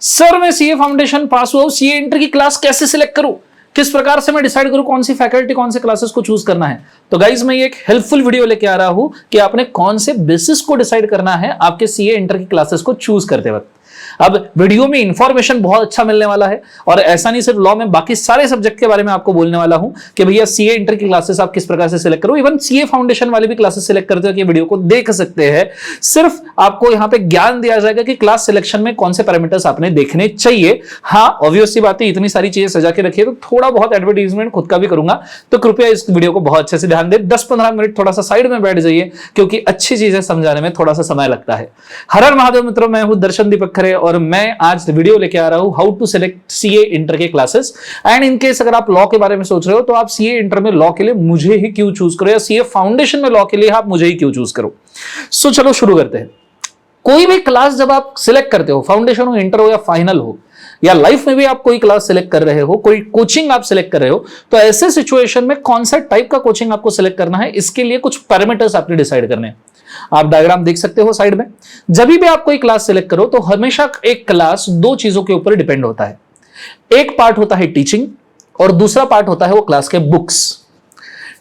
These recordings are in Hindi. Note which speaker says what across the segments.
Speaker 1: सर मैं सीए फाउंडेशन पास हुआ हूं, सीए इंटर की क्लास कैसे सिलेक्ट करूं, किस प्रकार से मैं डिसाइड करूं कौन सी फैकल्टी कौन से क्लासेस को चूज करना है। तो गाइज मैं ये एक हेल्पफुल वीडियो लेके आ रहा हूं कि आपने कौन से बेसिस को डिसाइड करना है आपके सीए इंटर की क्लासेस को चूज करते वक्त। अब वीडियो में इंफॉर्मेशन बहुत अच्छा मिलने वाला है और ऐसा नहीं सिर्फ लॉ में बाकी सारे सब्जेक्ट के बारे में आपको बोलने वाला हूं कि भैया सीए इंटर की क्लासेस आप किस प्रकार से सिलेक्ट करो। इवन सीए फाउंडेशन वाले भी क्लासेस सिलेक्ट करते हो कि वीडियो को देख सकते हैं। सिर्फ आपको यहां पे ज्ञान दिया जाएगा कि क्लास सिलेक्शन में कौन से पैरामीटर्स आपने देखने चाहिए। हाँ ऑब्वियस सी बात है, इतनी सारी चीजें सजा के रखिए तो थोड़ा बहुत एडवर्टाइजमेंट खुद का भी करूंगा, तो कृपया इस वीडियो को बहुत अच्छे से ध्यान दें। 10-15 मिनट थोड़ा सा साइड में बैठ जाइए क्योंकि अच्छी चीजें समझाने में थोड़ा सा समय लगता है। हर हर महादेव मित्रों, मैं हूं दर्शन दीपक खरे और मैं आज वीडियो लेके आ रहा हूं how to select CA inter के क्लासेस। एंड इन केस अगर आप लॉ के बारे में सोच रहे हो तो आप सीए इंटर में लॉ के लिए मुझे ही क्यों चूज करो या सीए फाउंडेशन में लॉ के लिए आप मुझे ही क्यों चूज करो। सो चलो शुरू करते हैं। कोई भी क्लास जब आप सिलेक्ट करते हो, फाउंडेशन हो, इंटर हो या फाइनल हो, या लाइफ में भी आप कोई क्लास सिलेक्ट कर रहे हो, कोई कोचिंग आप सिलेक्ट कर रहे हो, तो ऐसे सिचुएशन में कौन सा टाइप का कोचिंग आपको सिलेक्ट करना है इसके लिए कुछ पैरामीटर्स आपने डिसाइड करने हैं। आप डायग्राम देख सकते हो साइड में। जब भी आप कोई क्लास सिलेक्ट करो तो हमेशा एक क्लास दो चीजों के ऊपर डिपेंड होता है। एक पार्ट होता है टीचिंग और दूसरा पार्ट होता है वो क्लास के बुक्स।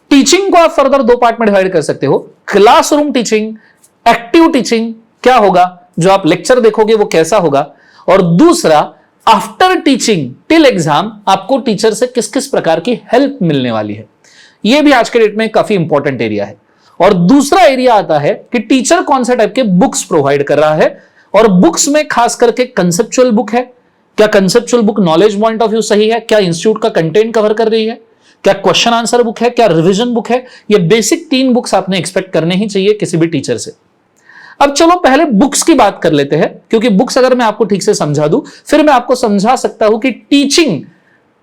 Speaker 1: टीचिंग को आप फर्दर दो पार्ट में डिवाइड कर सकते हो, क्लासरूम टीचिंग, एक्टिव टीचिंग क्या होगा, जो आप लेक्चर देखोगे वो कैसा होगा, और दूसरा आफ्टर टीचिंग टिल एग्जाम आपको टीचर से किस किस प्रकार की हेल्प मिलने वाली है। यह भी आज के डेट में काफी इंपॉर्टेंट एरिया है। और दूसरा एरिया आता है कि टीचर कौन सा टाइप के बुक्स प्रोवाइड कर रहा है, और बुक्स में खास करके कंसेप्चुअल बुक है, क्या conceptual book knowledge point of view सही है, क्या इंस्टीट्यूट का कंटेंट कवर कर रही है, क्या क्वेश्चन आंसर बुक है, क्या रिवीजन बुक है। ये बेसिक 3 बुक्स आपने एक्सपेक्ट करने ही चाहिए किसी भी टीचर से। अब चलो पहले बुक्स की बात कर लेते हैं, क्योंकि बुक्स अगर मैं आपको ठीक से समझा दूं फिर मैं आपको समझा सकता हूं कि टीचिंग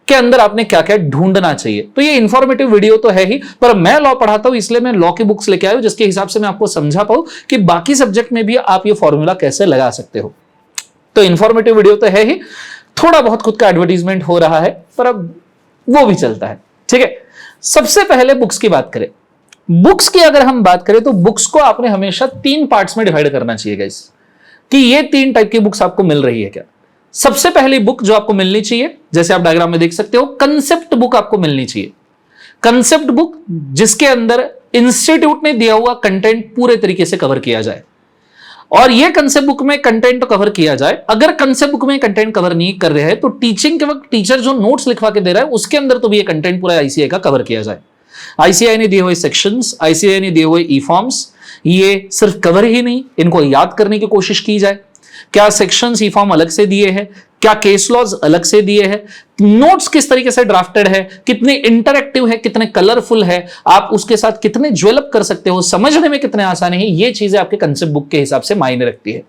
Speaker 1: के अंदर आपने क्या क्या ढूंढना चाहिए। तो ये इंफॉर्मेटिव वीडियो तो है ही, पर मैं लॉ पढ़ाता हूं इसलिए मैं लॉ की बुक्स लेके आया हूं जिसके हिसाब से मैं आपको समझा पाऊं कि बाकी सब्जेक्ट में भी आप ये फॉर्मूला कैसे लगा सकते हो। तो इंफॉर्मेटिव वीडियो तो है ही, थोड़ा बहुत खुद का एडवर्टीजमेंट हो रहा है पर अब वो भी चलता है, ठीक है। सबसे पहले बुक्स की बात करें। बुक्स की अगर हम बात करें तो बुक्स को आपने हमेशा 3 पार्ट्स में डिवाइड करना चाहिए गाइस, कि ये 3 टाइप की बुक्स आपको मिल रही है क्या। सबसे पहली बुक जो आपको मिलनी चाहिए, जैसे आप डायग्राम में देख सकते हो, कंसेप्ट बुक आपको मिलनी चाहिए। कंसेप्ट बुक जिसके अंदर इंस्टीट्यूट ने दिया हुआ कंटेंट पूरे तरीके से कवर किया जाए, और यह कंसेप्ट बुक में कंटेंट कवर किया जाए। अगर कंसेप्ट बुक में कंटेंट कवर नहीं कर रहे हैं तो टीचिंग के वक्त टीचर जो नोट्स लिखवा के दे रहा है उसके अंदर तो भी ये कंटेंट पूरा आईसीआई का कवर किया जाए। आईसीआई ने दिए हुए सेक्शंस, आईसीआई ने दिए हुए ई फॉर्म्स, ये सिर्फ कवर ही नहीं, इनको याद करने की कोशिश की जाए। क्या सेक्शंस ई फॉर्म अलग से दिए हैं, क्या केस लॉज अलग से दिए हैं, नोट्स किस तरीके से ड्राफ्टेड है, कितने इंटरैक्टिव है, कितने कलरफुल है, आप उसके साथ कितने ज्वेलअप कर सकते हो, समझने में कितने आसान है, ये चीजें आपके कंसेप्ट बुक के हिसाब से मायने रखती है।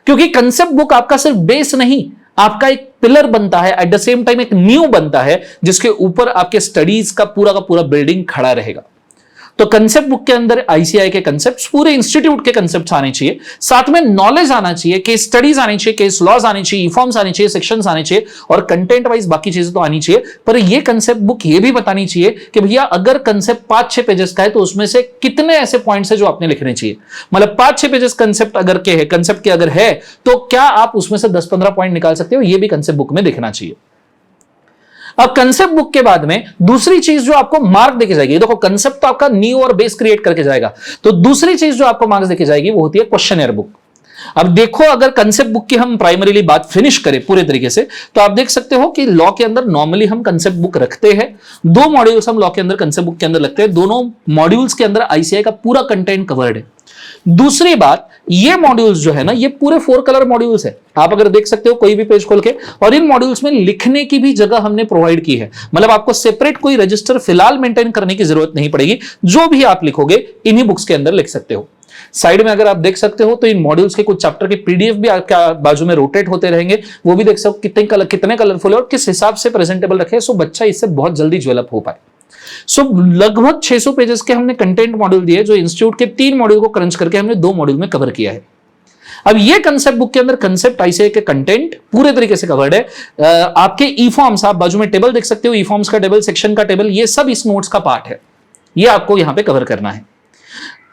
Speaker 1: क्योंकि कंसेप्ट बुक आपका सिर्फ बेस नहीं, आपका एक पिलर बनता है, एट द सेम टाइम एक नींव बनता है जिसके ऊपर आपके स्टडीज का पूरा बिल्डिंग खड़ा रहेगा। तो कंसेप्ट बुक के अंदर आईसीआई के कंसेप्ट्स, पूरे इंस्टीट्यूट के कंसेप्ट्स आने चाहिए, साथ में नॉलेज आना चाहिए, केस स्टडीज आनी चाहिए, केस लॉज आनी चाहिए, फॉर्म्स आनी चाहिए, सेक्शंस आने चाहिए, और कंटेंट वाइज बाकी चीजें तो आनी चाहिए। पर ये कंसेप्ट बुक ये भी बतानी चाहिए कि भैया अगर कंसेप्ट 5-6 पेजेस का है तो उसमें से कितने ऐसे पॉइंट्स है जो आपने लिखने चाहिए। मतलब 5-6 पेजेस कंसेप्ट अगर के है, कंसेप्ट के अगर है तो क्या आप उसमें से 10-15 पॉइंट निकाल सकते हो, ये भी कंसेप्ट बुक में दिखना चाहिए। अब कंसेप्ट बुक के बाद में दूसरी चीज जो आपको मार्क देके जाएगी, देखो कंसेप्ट तो आपका न्यू और बेस क्रिएट करके जाएगा, तो दूसरी चीज जो आपको मार्क्स देके जाएगी वो होती है क्वेश्चनर बुक। अब देखो अगर कंसेप्ट बुक की हम प्राइमरीली बात फिनिश करें पूरे तरीके से तो आप देख सकते हो कि लॉ के अंदर नॉर्मली हम कंसेप्ट बुक रखते हैं। 2 मॉड्यूल्स हम लॉ के अंदर कंसेप्ट बुक के अंदर लगते हैं, दोनों मॉड्यूल्स के अंदर आईसीआई का पूरा कंटेंट कवर्ड है। दूसरी बात, ये मॉड्यूल्स जो है ना, ये पूरे 4 कलर मॉड्यूल्स है। आप अगर देख सकते हो कोई भी पेज खोल के, और इन मॉड्यूल्स में लिखने की भी जगह हमने प्रोवाइड की है। मतलब आपको सेपरेट कोई रजिस्टर फिलहाल मेंटेन करने की जरूरत नहीं पड़ेगी, जो भी आप लिखोगे इन्हीं बुक्स के अंदर लिख सकते हो। साइड में अगर आप देख सकते हो तो इन मॉड्यूल्स के कुछ चैप्टर के पीडीएफ भी आपके बाजू में रोटेट होते रहेंगे, वो भी देख सकते हो कितने कलरफुल है और किस हिसाब से प्रेजेंटेबल रखे, सो बच्चा इससे बहुत जल्दी डेवलप हो पाए। सो लगभग 600 पेजेस के हमने कंटेंट मॉड्यूल दिए जो इंस्टीट्यूट के 3 मॉड्यूल को क्रंच करके हमने 2 मॉड्यूल में कवर किया है। अब ये कंसेप्ट बुक के अंदर कंसेप्ट आईसीआई के कंटेंट पूरे तरीके से कवर्ड है। आपके ई फॉर्म्स, आप बाजू में टेबल देख सकते हो, ई फॉर्म्स का टेबल, सेक्शन का टेबल, ये सब इस नोट्स का पार्ट है, ये आपको यहां पे कवर करना है।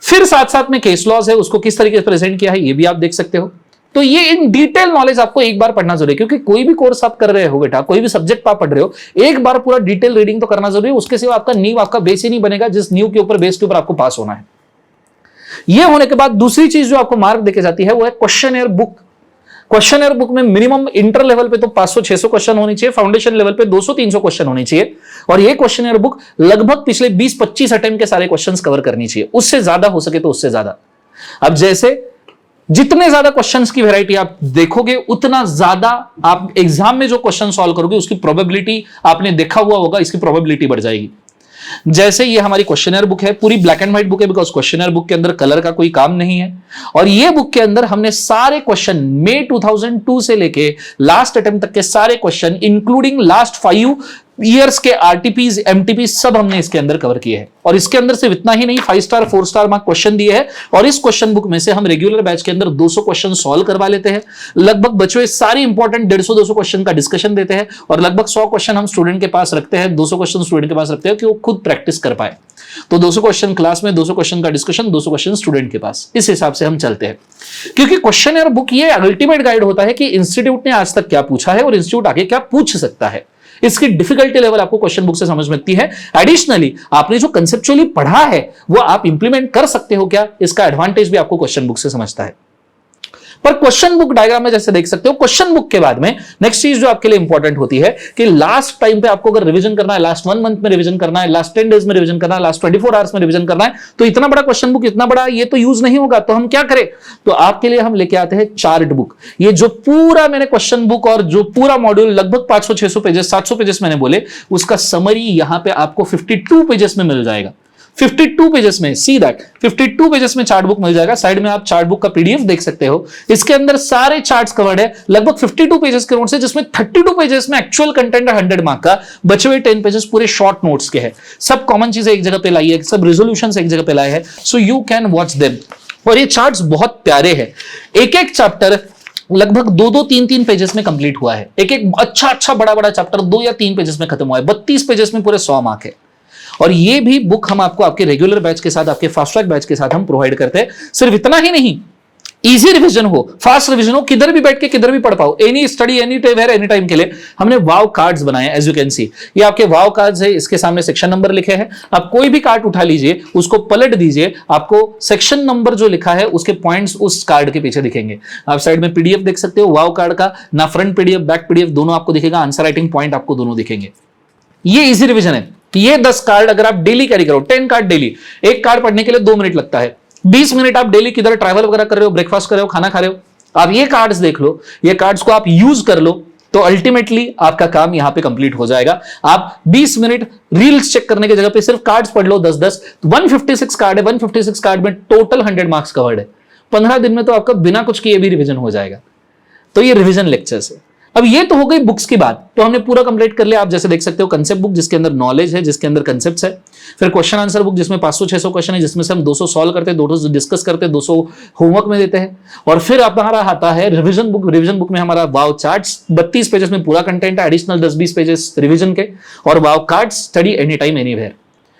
Speaker 1: फिर साथ साथ में केस लॉज है, उसको किस तरीके से प्रेजेंट किया है ये भी आप देख सकते हो। तो ये इन डिटेल नॉलेज आपको एक बार पढ़ना जरूरी है, क्योंकि कोई भी कोर्स आप कर रहे हो बेटा, कोई भी सब्जेक्ट आप पढ़ रहे हो, एक बार पूरा डिटेल रीडिंग तो करना जरूरी है, उसके सिवा आपका नींव, आपका बेस ही नहीं बनेगा जिस नींव के ऊपर, बेस के ऊपर आपको पास होना है। ये होने के बाद दूसरी चीज जो आपको मार्क देके जाती है वो है क्वेश्चनएयर बुक। क्वेश्चनएयर बुक में मिनिमम इंटर लेवल पे तो 500-600 क्वेश्चन होनी चाहिए, फाउंडेशन लेवल पे 200-300 क्वेश्चन होनी चाहिए, और ये क्वेश्चनएयर बुक लगभग पिछले 20-25 अटेम्प्ट के सारे क्वेश्चंस कवर करनी चाहिए, उससे ज्यादा हो सके तो उससे ज्यादा। अब जैसे जितने ज्यादा क्वेश्चंस की वैरायटी आप देखोगे उतना ज्यादा आप एग्जाम में जो क्वेश्चन सॉल्व करोगे उसकी प्रोबेबिलिटी, आपने देखा हुआ होगा, इसकी प्रोबेबिलिटी बढ़ जाएगी। जैसे ये हमारी क्वेश्चनएयर बुक है, पूरी ब्लैक एंड व्हाइट बुक है, बिकॉज क्वेश्चनएयर बुक के अंदर कलर का कोई काम नहीं है, और ये बुक के अंदर हमने सारे क्वेश्चन मई 2002 से लेके लास्ट अटेम्प्ट तक के सारे क्वेश्चन इंक्लूडिंग लास्ट 5 ईयर्स के आरटीपीज, एमटीपी सब हमने इसके अंदर कवर किए हैं। और इसके अंदर सिर्फ इतना ही नहीं, 5 स्टार 4 स्टार मार्क क्वेश्चन दिए हैं, और इस क्वेश्चन बुक में से हम रेगुलर बैच के अंदर 200 क्वेश्चन सॉल्व करवा लेते हैं। लगभग बच्चों सारी इंपॉर्टेंट 150-200 क्वेश्चन का डिस्कशन देते हैं, और लगभग 100 क्वेश्चन हम स्टूडेंट के पास रखते हैं, 200 क्वेश्चन स्टूडेंट के पास रखते हैं कि वो खुद प्रैक्टिस कर पाए। तो 200 क्वेश्चन क्लास में, 200 क्वेश्चन का डिस्कशन, 200 क्वेश्चन स्टूडेंट के पास, इस हिसाब से हम चलते हैं। क्योंकि क्वेश्चनएयर बुक ये अल्टीमेट गाइड होता है कि इंस्टीट्यूट ने आज तक क्या पूछा है और इंस्टीट्यूट आगे क्या पूछ सकता है। इसकी डिफिकल्टी लेवल आपको क्वेश्चन बुक से समझ में आती है। एडिशनली आपने जो कंसेप्चुअली पढ़ा है वो आप इंप्लीमेंट कर सकते हो क्या, इसका एडवांटेज भी आपको क्वेश्चन बुक से समझता है। पर क्वेश्चन बुक डायग्राम में जैसे देख सकते हो, क्वेश्चन बुक के बाद में नेक्स्ट चीज जो आपके लिए इंपॉर्टेंट होती है कि लास्ट टाइम पे आपको अगर रिवीजन करना है, लास्ट 1 मंथ में रिवीजन करना है, लास्ट 10 डेज में रिवीजन करना है, लास्ट 24 आवर्स में रिवीजन करना है, तो इतना बड़ा क्वेश्चन बुक, इतना बड़ा ये तो यूज नहीं होगा। तो हम क्या करें, तो आपके लिए हम लेके आते हैं चार्ट बुक। ये जो पूरा मैंने क्वेश्चन बुक और जो पूरा मॉड्यूल लगभग 500-600 पेजेस, 700 पेजेस मैंने बोले, उसका समरी यहां पे आपको 52 पेजेस में मिल जाएगा। 52 पेजेस में, सी दैट 52 पेजेस में चार्ट बुक मिल जाएगा। साइड में आप चार्ट बुक का पीडीएफ देख सकते हो, इसके अंदर सारे चार्ट्स कवर्ड है लगभग 52 पेजेस के नोट्स है, जिसमें 32 पेजेस में एक्चुअल कंटेंट है 100 मार्क का, बचे हुए 10 पेजेस पूरे शॉर्ट नोट्स के हैं। सब कॉमन चीजें एक जगह पे लाई है, सब रिजोल्यूशंस एक जगह पे लाए हैं, so you can watch them. और ये चार्ट्स बहुत प्यारे हैं, एक एक चैप्टर लगभग 2-2, 3-3 पेजेस में कंप्लीट हुआ है। एक एक अच्छा बड़ा चैप्टर 2 या 3 पेजेस में खत्म हुआ है। 32 पेजेस में पूरे 100 मार्क है। और ये भी बुक हम आपको आपके रेगुलर बैच के साथ, आपके फास्ट ट्रैक बैच के साथ हम प्रोवाइड करते हैं। सिर्फ इतना ही नहीं, इजी रिवीजन हो, फास्ट रिवीजन हो, किधर भी बैठ के किधर भी पढ़ पाओ, any study any time any time के लिए हमने वाव कार्ड्स बनाए हैं। एज यू कैन सी, ये आपके वाव कार्ड्स है, इसके सामने सेक्शन नंबर लिखे हैं। आप कोई भी कार्ड उठा लीजिए, उसको पलट दीजिए, आपको सेक्शन नंबर जो लिखा है उसके पॉइंट्स उस कार्ड के पीछे दिखेंगे। आप साइड में पीडीएफ देख सकते हो वाव कार्ड का, ना फ्रंट पीडीएफ बैक पीडीएफ दोनों आपको दिखेगा, आंसर राइटिंग पॉइंट आपको दोनों दिखेंगे। ये इजी रिवीजन है। ये 10 कार्ड अगर आप डेली कैरी करो, 10 कार्ड डेली, एक कार्ड पढ़ने के लिए 2 मिनट लगता है, 20 मिनट आप डेली किधर ट्रैवल वगैरह कर रहे हो, ब्रेकफास्ट कर रहे हो, खाना खा रहे हो, आप ये कार्ड्स देख लो, ये कार्ड्स को आप यूज कर लो, तो अल्टीमेटली आपका काम यहां पे कंप्लीट हो जाएगा। आप 20 मिनट रील्स चेक करने की जगह पे सिर्फ कार्ड्स पढ़ लो 10-10, 156 कार्ड है, 156 कार्ड में टोटल 100 मार्क्स कवर्ड है। 15 दिन में तो आपका बिना कुछ किए भी रिवीजन हो जाएगा। तो ये रिवीजन लेक्चर्स है। अब ये तो हो गई बुक्स की बात, तो हमने पूरा कंप्लीट कर लिया। आप जैसे देख सकते हो कंसेप्ट बुक जिसके अंदर नॉलेज है, जिसके अंदर कंसेप्ट्स है, फिर क्वेश्चन आंसर बुक जिसमें 500-600 क्वेश्चन है, जिसमें से हम 200 सॉल्व करते हैं, 200 डिस्कस करते हैं, 200 होमवर्क में देते हैं। और फिर हमारा आता है रिवीजन बुक। रिवीजन बुक में हमारा वाव चार्ट्स, 32 पेजेस में पूरा कंटेंट है, एडिशनल 10-20 पेजेस रिवीजन के, और wow cards, study any time anywhere.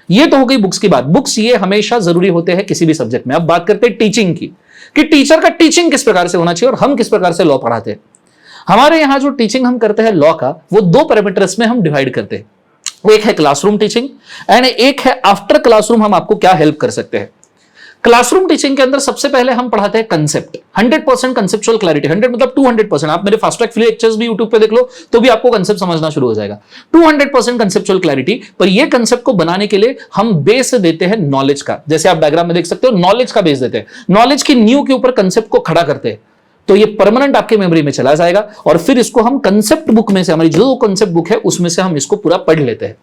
Speaker 1: ये तो हो गई बुक्स की बात। बुक्स ये हमेशा जरूरी होते हैं किसी भी सब्जेक्ट में। अब बात करते हैं टीचिंग की, कि टीचर का टीचिंग किस प्रकार से होना चाहिए और हम किस प्रकार से लॉ पढ़ाते हैं। हमारे यहां जो टीचिंग हम करते हैं लॉ का, वो 2 पैरामीटर्स में हम डिवाइड करते हैं। एक है क्लासरूम टीचिंग एंड एक है आफ्टर क्लासरूम हम आपको क्या हेल्प कर सकते हैं। क्लासरूम टीचिंग के अंदर सबसे पहले हम पढ़ाते हैं कंसेप्ट, 100% कंसेप्चुअल क्लैरिटी, 100 मतलब 200%। आप मेरे फास्ट ट्रैक फ्री लेक्चर्स भी यूट्यूब पे देख लो तो भी आपको कंसेप्ट समझना शुरू हो जाएगा। 200% कंसेप्चुअल क्लैरिटी। पर ये कंसेप्ट को बनाने के लिए हम बेस देते हैं नॉलेज का। जैसे आप डायग्राम में देख सकते हो, नॉलेज का बेस देते हैं, नॉलेज की नींव के ऊपर कंसेप्ट को खड़ा करते हैं, तो ये परमानेंट आपके मेमोरी में चला जाएगा। और फिर इसको हम कंसेप्ट बुक में से, हमारी जो कंसेप्ट बुक है उसमें से हम इसको पूरा पढ़ लेते हैं।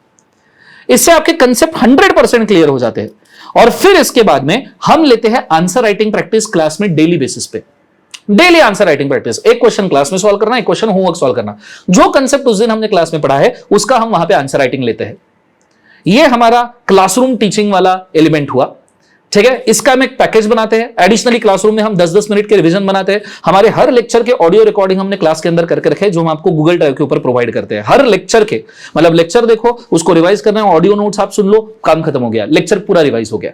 Speaker 1: इससे आपके कंसेप्ट 100% क्लियर हो जाते हैं। और फिर इसके बाद में हम लेते हैं आंसर राइटिंग प्रैक्टिस क्लास में डेली बेसिस पे। डेली आंसर राइटिंग प्रैक्टिस, एक क्वेश्चन क्लास में सॉल्व करना, एक क्वेश्चन होमवर्क सॉल्व करना। जो कंसेप्ट उस दिन हमने क्लास में पढ़ा है उसका हम वहां पे आंसर राइटिंग लेते हैं। ये हमारा क्लासरूम टीचिंग वाला एलिमेंट हुआ। ठीक है, इसका हम एक पैकेज बनाते हैं। एडिशनली क्लासरूम में हम 10-10 मिनट के रिवीजन बनाते हैं। हमारे हर लेक्चर के ऑडियो रिकॉर्डिंग हमने क्लास के अंदर करके रखे, जो हम आपको गूगल ड्राइव के ऊपर प्रोवाइड करते हैं। हर लेक्चर के, मतलब लेक्चर देखो, उसको रिवाइज करना है, ऑडियो नोट्स आप सुन लो, काम खत्म हो गया, लेक्चर पूरा रिवाइज हो गया।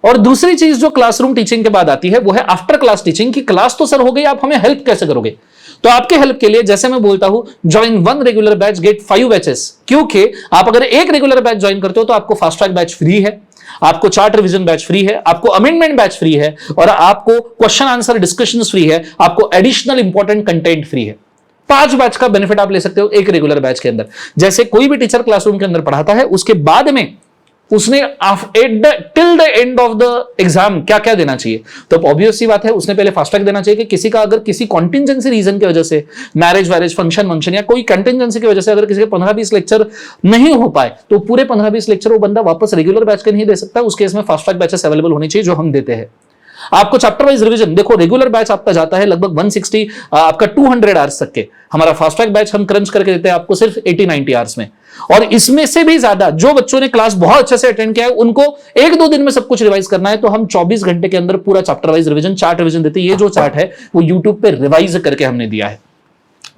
Speaker 1: और दूसरी चीज जो क्लासरूम टीचिंग के बाद आती है वो है आफ्टर क्लास टीचिंग, की क्लास तो सर हो गई, आप हमें हेल्प कैसे करोगे। तो आपके हेल्प के लिए जैसे मैं बोलता हूं, join 1 regular batch get 5 batches, क्योंकि आप अगर एक रेगुलर बैच ज्वाइन करते हो तो आपको फास्ट ट्रैक बैच फ्री है, आपको चार्ट रिवीजन बैच फ्री है, आपको अमेंडमेंट बैच फ्री है, और आपको क्वेश्चन आंसर डिस्कशंस फ्री है, आपको एडिशनल इंपॉर्टेंट कंटेंट फ्री है। 5 बैच का बेनिफिट आप ले सकते हो एक रेगुलर बैच के अंदर। जैसे कोई भी टीचर क्लासरूम के अंदर पढ़ाता है, उसके बाद में उसने till the end of the exam क्या क्या देना चाहिए, तो ऑब्वियस सी बात है उसने पहले फास्ट ट्रैक देना चाहिए कि किसी का अगर किसी कॉन्टिजेंसी रीजन की वजह से, मैरिज वैरेज फंक्शन या कोई कंटिजेंसी की वजह से अगर किसी के 15-20 लेक्चर नहीं हो पाए, तो पूरे 15-20 लेक्चर वो बंदा वापस रेगुलर बैच के नहीं दे सकता। उस केस में फास्ट ट्रैक बैचेस अवेलेबल होनी चाहिए जो हम देते हैं। आपको चैप्टर वाइज रिवीजन, देखो रेगुलर बैच आपका जाता है लगभग 160 आपका 200 आवर्स तक के, हमारा फास्ट ट्रैक बैच हम क्रंच करके देते हैं आपको सिर्फ 80-90 आवर्स में। और इसमें से भी ज्यादा जो बच्चों ने क्लास बहुत अच्छे से अटेंड किया है, उनको 1-2 दिन में सब कुछ रिवाइज करना है, तो हम 24 घंटे के अंदर पूरा chapter wise revision, chart revision देते हैं। ये जो चार्ट है वो यूट्यूब पे रिवाइज करके हमने दिया है,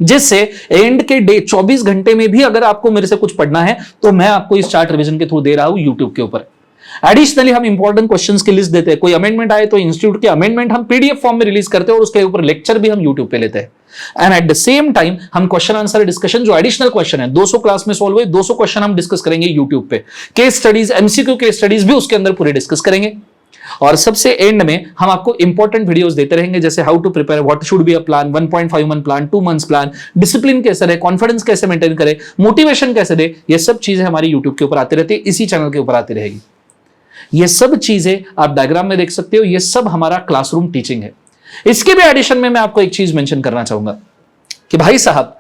Speaker 1: जिससे एंड के डे 24 घंटे में भी अगर आपको मेरे से कुछ पढ़ना है तो मैं आपको इस चार्ट रिवीजन के थ्रू दे रहा हूं यूट्यूब के ऊपर। एडिशनली हम इंपॉर्टेंट क्वेश्चंस की लिस्ट देते हैं, कोई अमेंडमेंट आए तो इंस्टीट्यूट के अमेंडमेंट हम पीडीएफ फॉर्म में रिलीज करते हैं और उसके ऊपर लेक्चर भी हम यूट्यूब पे लेते हैं। And at the same time हम क्वेश्चन आंसर डिस्कशन, जो एडिशनल क्वेश्चन है 200 क्लास में सॉल्व हुए 200 क्वेश्चन हम डिस्कस करेंगे यूट्यूब पे। Case studies, MCQ case studies भी उसके अंदर पूरे डिस्कस करेंगे। और सबसे एंड में हम आपको इंपॉर्टेंट वीडियोस देते रहेंगे, जैसे how to prepare, what should be a plan, 1.5 month plan, 2 months plan, discipline कैसे रहे, कॉन्फिडेंस कैसे मेंटेन करे, मोटिवेशन कैसे दे। ये सब चीजें हमारी यूट्यूब के ऊपर आती रहती है, इसी चैनल के ऊपर आती रहेगी। ये सब चीजें आप डायग्राम में देख सकते हो, ये सब हमारा क्लासरूम टीचिंग है। इसके भी एडिशन में मैं आपको एक चीज मेंशन करना चाहूंगा कि भाई साहब,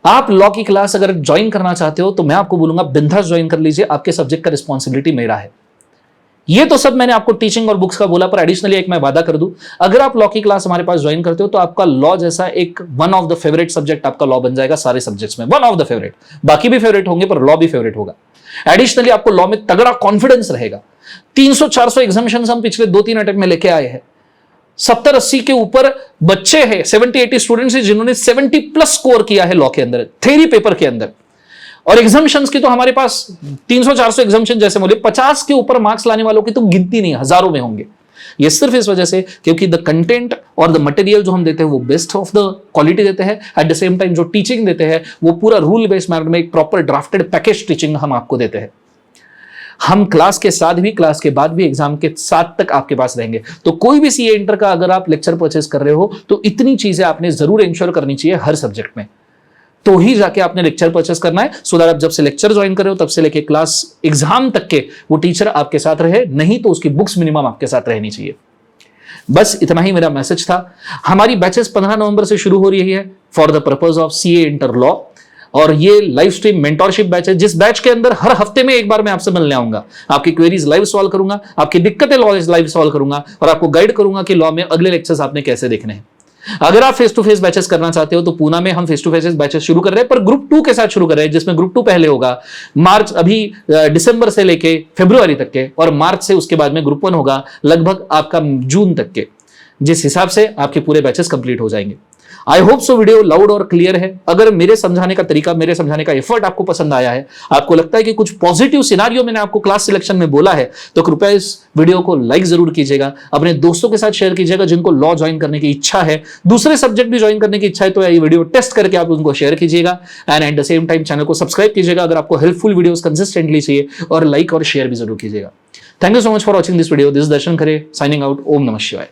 Speaker 1: आप लॉ की क्लास अगर ज्वाइन करना चाहते हो तो मैं आपको बोलूंगा बिंदास ज्वाइन कर लीजिए, आपके सब्जेक्ट का रिस्पॉन्सिबिलिटी मेरा है। ये तो सब मैंने आपको टीचिंग और बुक्स का बोला, पर एडिशनली एक मैं वादा कर दूं, अगर आप लॉ की क्लास हमारे पास ज्वाइन करते हो तो आपका लॉ जैसा एक one of the favourite subject आपका लॉ बन जाएगा सारे सब्जेक्ट्स में, वन ऑफ द फेवरेट। बाकी भी फेवरेट होंगे पर लॉ भी फेवरेट होगा। एडिशनली आपको लॉ में तगड़ा कॉन्फिडेंस रहेगा। 300-400 एग्जामिशंस हम पिछले 2-3 अटेम्प्ट में लेके आए हैं। 70-80 के ऊपर बच्चे हैं, 70-80 स्टूडेंट्स हैं जिन्होंने 70+ स्कोर किया है लॉ के अंदर, थ्योरी पेपर के अंदर। और एग्जामिशंस की तो हमारे पास 300-400 एग्जामिशन जैसे बोले, 50 के ऊपर मार्क्स लाने वालों की तो गिनती नहीं, हजारों में होंगे। ये सिर्फ इस वजह से क्योंकि द कंटेंट और द मटेरियल जो हम देते हैं वो बेस्ट ऑफ द क्वालिटी देते हैं। एट द सेम टाइम जो टीचिंग देते हैं वो पूरा रूल बेस्ड मैनर में एक प्रॉपर ड्राफ्टेड पैकेज टीचिंग हम आपको देते हैं। हम क्लास के साथ भी, क्लास के बाद भी, एग्जाम के साथ तक आपके पास रहेंगे। तो कोई भी सीए इंटर का अगर आप लेक्चर परचेस कर रहे हो तो इतनी चीजें आपने जरूर इंश्योर करनी चाहिए हर सब्जेक्ट में, तो ही जाके आपने लेक्चर परचेस करना है, सो दैट आप जब से लेक्चर ज्वाइन कर रहे हो तब से लेके क्लास एग्जाम तक के वो टीचर आपके साथ रहे, नहीं तो उसकी बुक्स मिनिमम आपके साथ रहनी चाहिए। बस इतना ही मेरा मैसेज था। हमारी बैचेस 15 नवंबर से शुरू हो रही है for the purpose of CA inter law, और ये लाइव स्ट्रीम मेंटोरशिप बैच है, जिस बैच के अंदर हर हफ्ते में एक बार मैं आपसे मिलने आऊंगा, आपकी क्वेरीज लाइव सॉल्व करूंगा, आपकी दिक्कतें लॉ लाइव सॉल्व करूंगा और आपको गाइड करूंगा कि लॉ में अगले लेक्चर्स आपने कैसे देखने हैं। अगर आप फेस टू फेस बैचेस करना चाहते हो तो पूना में हम फेस टू फेस बैचेस शुरू कर रहे हैं, पर ग्रुप 2 के साथ शुरू कर रहे हैं, जिसमें ग्रुप 2 पहले होगा मार्च, अभी दिसंबर से लेके फरवरी तक के, और मार्च से उसके बाद में ग्रुप 1 होगा लगभग आपका जून तक के, जिस हिसाब से आपके पूरे बैचेस कंप्लीट हो जाएंगे। I hope so video loud और क्लियर है। अगर मेरे समझाने का तरीका, मेरे समझाने का एफर्ट आपको पसंद आया है, आपको लगता है कि कुछ पॉजिटिव सिनारियो मैंने आपको क्लास सिलेक्शन में बोला है, तो कृपया इस वीडियो को लाइक जरूर कीजिएगा, अपने दोस्तों के साथ शेयर कीजिएगा जिनको लॉ ज्वाइन करने की इच्छा है, दूसरे सब्जेक्ट भी ज्वाइन करने की इच्छा है, तो ये वीडियो टेस्ट करके आप उनको शेयर कीजिएगा। And at the same time channel को सब्सक्राइब कीजिएगा अगर आपको हेल्पफुल वीडियोस कंसिस्टेंटली चाहिए, और लाइक और शेयर भी जरूर कीजिएगा। Thank you so much for watching this video. This Darshan Khare signing out. ओम नमः शिवाय।